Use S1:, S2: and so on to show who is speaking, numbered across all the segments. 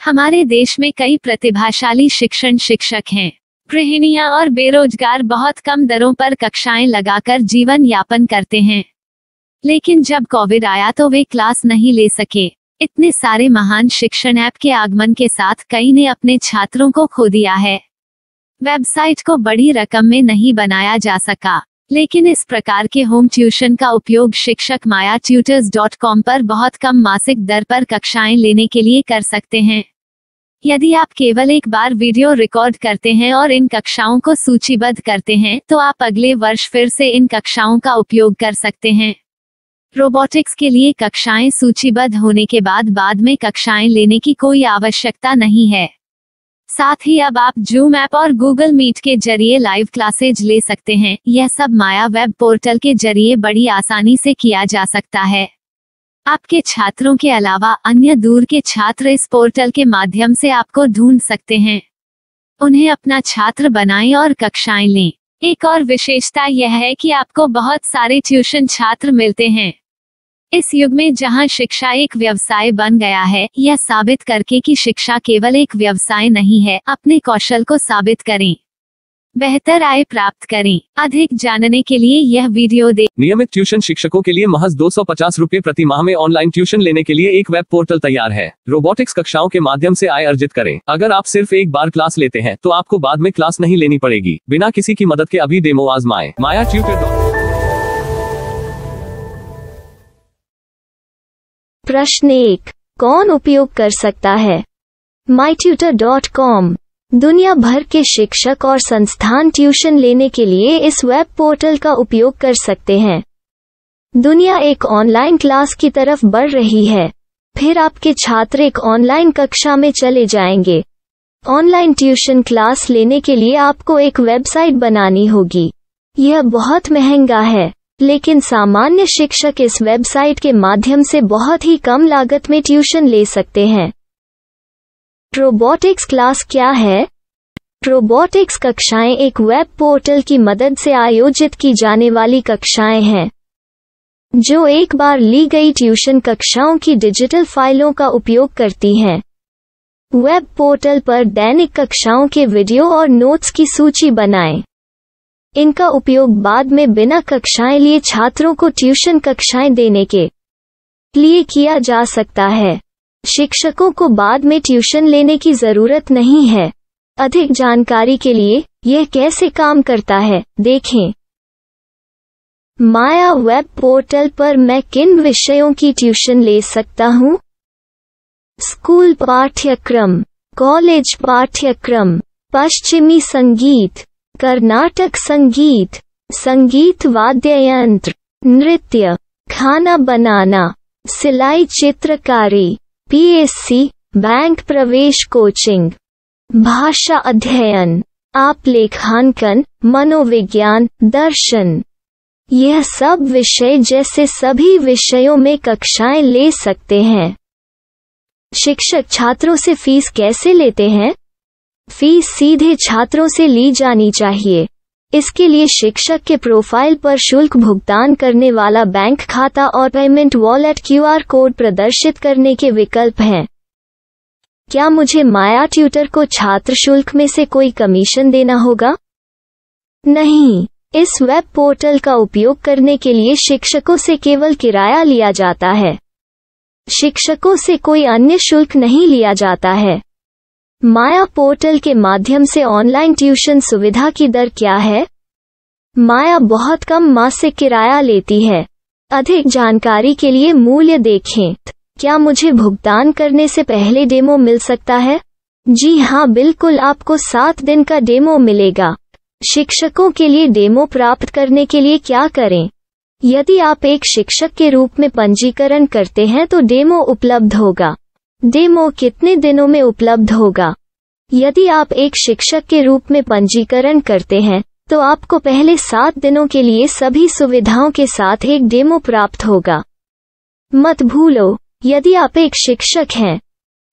S1: हमारे देश में कई प्रतिभाशाली शिक्षण शिक्षक हैं। गृहिणियां और बेरोजगार बहुत कम दरों पर कक्षाएं लगाकर जीवन यापन करते हैं। लेकिन जब कोविड आया तो वे क्लास नहीं ले सके। इतने सारे महान शिक्षण ऐप के आगमन के साथ कई ने अपने छात्रों को खो दिया है। वेबसाइट को बड़ी रकम में नहीं बनाया जा सका, लेकिन इस प्रकार के होम ट्यूशन का उपयोग शिक्षक myatutors.com पर बहुत कम मासिक दर पर कक्षाएं लेने के लिए कर सकते हैं। यदि आप केवल एक बार वीडियो रिकॉर्ड करते हैं और इन कक्षाओं को सूचीबद्ध करते हैं तो आप अगले वर्ष फिर से इन कक्षाओं का उपयोग कर सकते हैं। रोबोटिक्स के लिए कक्षाएं सूचीबद्ध होने के बाद में कक्षाएं लेने की कोई आवश्यकता नहीं है। साथ ही अब आप जूम ऐप और गूगल मीट के जरिए लाइव क्लासेज ले सकते हैं। यह सब माया वेब पोर्टल के जरिए बड़ी आसानी से किया जा सकता है। आपके छात्रों के अलावा अन्य दूर के छात्र इस पोर्टल के माध्यम से आपको ढूंढ सकते हैं। उन्हें अपना छात्र बनाएं और कक्षाएं लें। एक और विशेषता यह है कि आपको बहुत सारे ट्यूशन छात्र मिलते हैं। इस युग में जहां शिक्षा एक व्यवसाय बन गया है, यह साबित करके कि शिक्षा केवल एक व्यवसाय नहीं है, अपने कौशल को साबित करें, बेहतर आय प्राप्त करें। अधिक जानने के लिए यह वीडियो देखें।
S2: नियमित ट्यूशन शिक्षकों के लिए महज 250 रुपए प्रति माह में ऑनलाइन ट्यूशन लेने के लिए एक वेब पोर्टल तैयार है। रोबोटिक्स कक्षाओं के माध्यम से आय अर्जित करें। अगर आप सिर्फ एक बार क्लास लेते हैं तो आपको बाद में क्लास नहीं लेनी पड़ेगी। बिना किसी की मदद के अभी डेमो आजमाएं। माया ट्यूटर।
S3: प्रश्न 1, कौन उपयोग कर सकता है? mytutor.com। दुनिया भर के शिक्षक और संस्थान ट्यूशन लेने के लिए इस वेब पोर्टल का उपयोग कर सकते हैं। दुनिया एक ऑनलाइन क्लास की तरफ बढ़ रही है। फिर आपके छात्र एक ऑनलाइन कक्षा में चले जाएंगे। ऑनलाइन ट्यूशन क्लास लेने के लिए आपको एक वेबसाइट बनानी होगी। यह बहुत महंगा है, लेकिन सामान्य शिक्षक इस वेबसाइट के माध्यम से बहुत ही कम लागत में ट्यूशन ले सकते हैं। रोबोटिक्स क्लास क्या है? रोबोटिक्स कक्षाएं एक वेब पोर्टल की मदद से आयोजित की जाने वाली कक्षाएं हैं, जो एक बार ली गई ट्यूशन कक्षाओं की डिजिटल फाइलों का उपयोग करती हैं। वेब पोर्टल पर दैनिक कक्षाओं के वीडियो और नोट्स की सूची बनाएं। इनका उपयोग बाद में बिना कक्षाएं लिए छात्रों को ट्यूशन कक्षाएं देने के लिए किया जा सकता है। शिक्षकों को बाद में ट्यूशन लेने की जरूरत नहीं है। अधिक जानकारी के लिए यह कैसे काम करता है, देखें। माया वेब पोर्टल पर मैं किन विषयों की ट्यूशन ले सकता हूँ? स्कूल पाठ्यक्रम, कॉलेज पाठ्यक्रम, पश्चिमी संगीत, कर्नाटक संगीत, संगीत वाद्य यंत्र, नृत्य, खाना बनाना, सिलाई चित्रकारी, पीएससी, बैंक प्रवेश कोचिंग, भाषा अध्ययन, आप लेखांकन, मनोविज्ञान, दर्शन। यह सब विषय जैसे सभी विषयों में कक्षाएं ले सकते हैं। शिक्षक छात्रों से फीस कैसे लेते हैं? फीस सीधे छात्रों से ली जानी चाहिए। इसके लिए शिक्षक के प्रोफाइल पर शुल्क भुगतान करने वाला बैंक खाता और पेमेंट वॉलेट QR कोड प्रदर्शित करने के विकल्प हैं। क्या मुझे माया ट्यूटर को छात्र शुल्क में से कोई कमीशन देना होगा? नहीं, इस वेब पोर्टल का उपयोग करने के लिए शिक्षकों से केवल किराया लिया जाता है। शिक्षकों से कोई अन्य शुल्क नहीं लिया जाता है। माया पोर्टल के माध्यम से ऑनलाइन ट्यूशन सुविधा की दर क्या है? माया बहुत कम मासिक किराया लेती है। अधिक जानकारी के लिए मूल्य देखें। क्या मुझे भुगतान करने से पहले डेमो मिल सकता है? जी हाँ, बिल्कुल, आपको 7 दिन का डेमो मिलेगा। शिक्षकों के लिए डेमो प्राप्त करने के लिए क्या करें? यदि आप एक शिक्षक के रूप में पंजीकरण करते हैं तो डेमो उपलब्ध होगा। डेमो कितने दिनों में उपलब्ध होगा? यदि आप एक शिक्षक के रूप में पंजीकरण करते हैं तो आपको पहले 7 दिनों के लिए सभी सुविधाओं के साथ एक डेमो प्राप्त होगा। मत भूलो, यदि आप एक शिक्षक हैं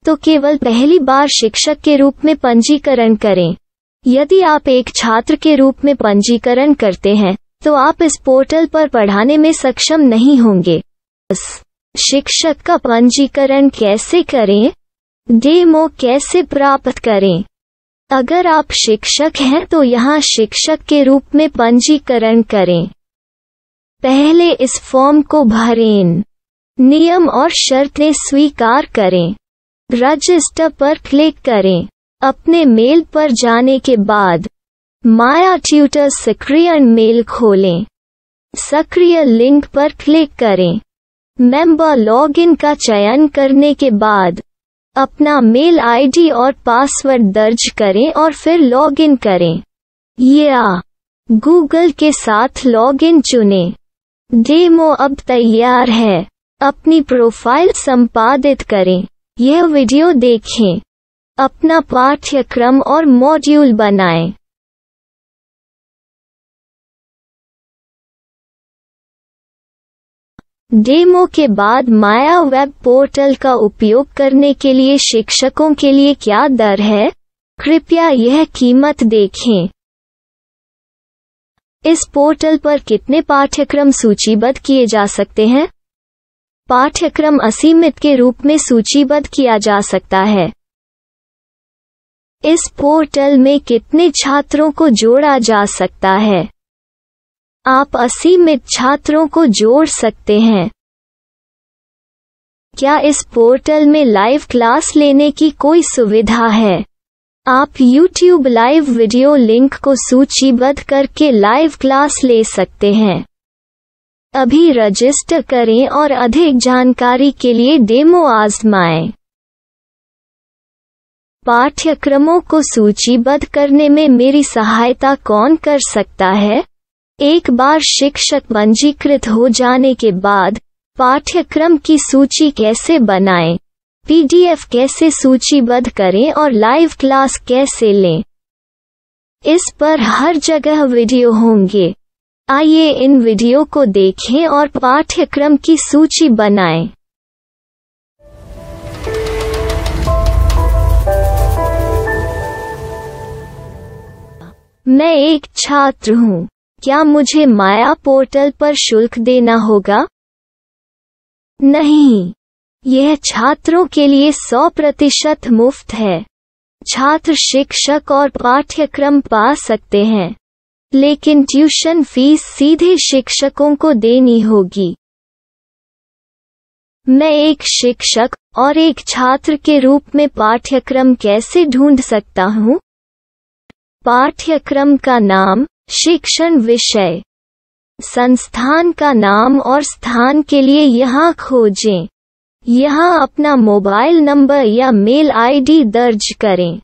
S3: तो केवल पहली बार शिक्षक के रूप में पंजीकरण करें। यदि आप एक छात्र के रूप में पंजीकरण करते हैं तो आप इस पोर्टल पर पढ़ाने में सक्षम नहीं होंगे। शिक्षक का पंजीकरण कैसे करें? डेमो कैसे प्राप्त करें? अगर आप शिक्षक हैं तो यहाँ शिक्षक के रूप में पंजीकरण करें। पहले इस फॉर्म को भरें। नियम और शर्तें स्वीकार करें। रजिस्टर पर क्लिक करें। अपने मेल पर जाने के बाद माया ट्यूटर सक्रिय मेल खोलें। सक्रिय लिंक पर क्लिक करें। मेंबर लॉगिन का चयन करने के बाद अपना मेल आईडी और पासवर्ड दर्ज करें और फिर लॉगिन करें या गूगल के साथ लॉगिन चुनें। डेमो अब तैयार है। अपनी प्रोफाइल संपादित करें। यह वीडियो देखें। अपना पाठ्यक्रम और मॉड्यूल बनाएं। डेमो के बाद माया वेब पोर्टल का उपयोग करने के लिए शिक्षकों के लिए क्या दर है? कृपया यह कीमत देखें। इस पोर्टल पर कितने पाठ्यक्रम सूचीबद्ध किए जा सकते हैं? पाठ्यक्रम असीमित के रूप में सूचीबद्ध किया जा सकता है। इस पोर्टल में कितने छात्रों को जोड़ा जा सकता है? आप असीमित छात्रों को जोड़ सकते हैं। क्या इस पोर्टल में लाइव क्लास लेने की कोई सुविधा है? आप YouTube लाइव वीडियो लिंक को सूचीबद्ध करके लाइव क्लास ले सकते हैं। अभी रजिस्टर करें और अधिक जानकारी के लिए डेमो आजमाएं। पाठ्यक्रमों को सूचीबद्ध करने में मेरी सहायता कौन कर सकता है? एक बार शिक्षक पंजीकृत हो जाने के बाद पाठ्यक्रम की सूची कैसे बनाएं, PDF कैसे सूचीबद्ध करें और लाइव क्लास कैसे लें, इस पर हर जगह वीडियो होंगे। आइए इन वीडियो को देखें और पाठ्यक्रम की सूची बनाएं। मैं एक छात्र हूँ। क्या मुझे माया पोर्टल पर शुल्क देना होगा? नहीं, यह छात्रों के लिए 100% मुफ्त है। छात्र शिक्षक और पाठ्यक्रम पा सकते हैं, लेकिन ट्यूशन फीस सीधे शिक्षकों को देनी होगी। मैं एक शिक्षक और एक छात्र के रूप में पाठ्यक्रम कैसे ढूंढ सकता हूँ? पाठ्यक्रम का नाम, शिक्षण विषय, संस्थान का नाम और स्थान के लिए यहाँ खोजें। यहाँ अपना मोबाइल नंबर या मेल आईडी दर्ज करें।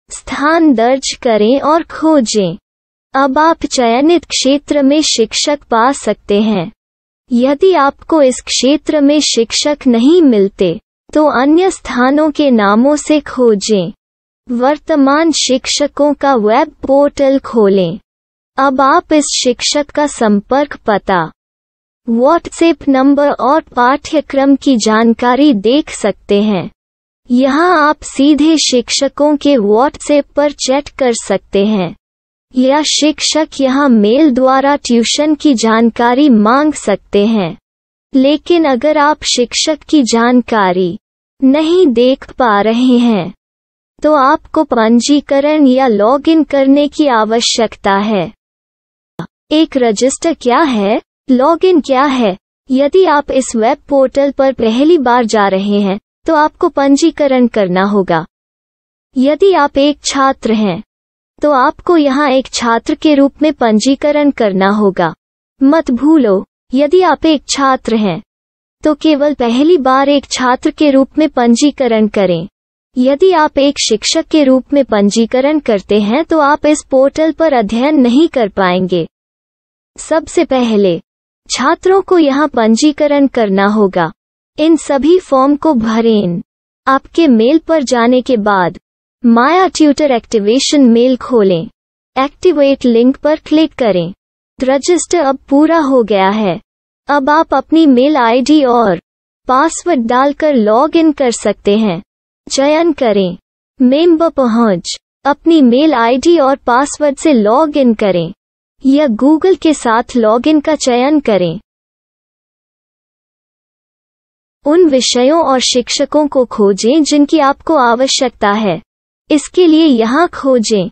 S3: स्थान दर्ज करें और खोजें। अब आप चयनित क्षेत्र में शिक्षक पा सकते हैं। यदि आपको इस क्षेत्र में शिक्षक नहीं मिलते, तो अन्य स्थानों के नामों से खोजें। वर्तमान शिक्षकों का वेब पोर्टल खोलें। अब आप इस शिक्षक का संपर्क पता, व्हाट्सएप नंबर और पाठ्यक्रम की जानकारी देख सकते हैं। यहाँ आप सीधे शिक्षकों के व्हाट्सएप पर चैट कर सकते हैं या शिक्षक यहाँ मेल द्वारा ट्यूशन की जानकारी मांग सकते हैं। लेकिन अगर आप शिक्षक की जानकारी नहीं देख पा रहे हैं, तो आपको पंजीकरण या लॉगिन करने की आवश्यकता है। एक रजिस्टर क्या है? लॉगिन क्या है? यदि आप इस वेब पोर्टल पर पहली बार जा रहे हैं, तो आपको पंजीकरण करना होगा। यदि आप एक छात्र हैं, तो आपको यहाँ एक छात्र के रूप में पंजीकरण करना होगा। मत भूलो, यदि आप एक छात्र हैं, तो केवल पहली बार एक छात्र के रूप में पंजीकरण करें। यदि आप एक शिक्षक के रूप में पंजीकरण करते हैं, तो आप इस पोर्टल पर अध्ययन नहीं कर पाएंगे। सबसे पहले छात्रों को यहाँ पंजीकरण करना होगा। इन सभी फॉर्म को भरें। आपके मेल पर जाने के बाद माया ट्यूटर एक्टिवेशन मेल खोलें। एक्टिवेट लिंक पर क्लिक करें। रजिस्टर अब पूरा हो गया है। अब आप अपनी मेल आईडी और पासवर्ड डालकर लॉग इन कर सकते हैं। चयन करें मेंबर पहुंच। अपनी मेल आईडी और पासवर्ड से लॉग इन करें या गूगल के साथ लॉगिन का चयन करें। उन विषयों और शिक्षकों को खोजें जिनकी आपको आवश्यकता है। इसके लिए यहाँ खोजें।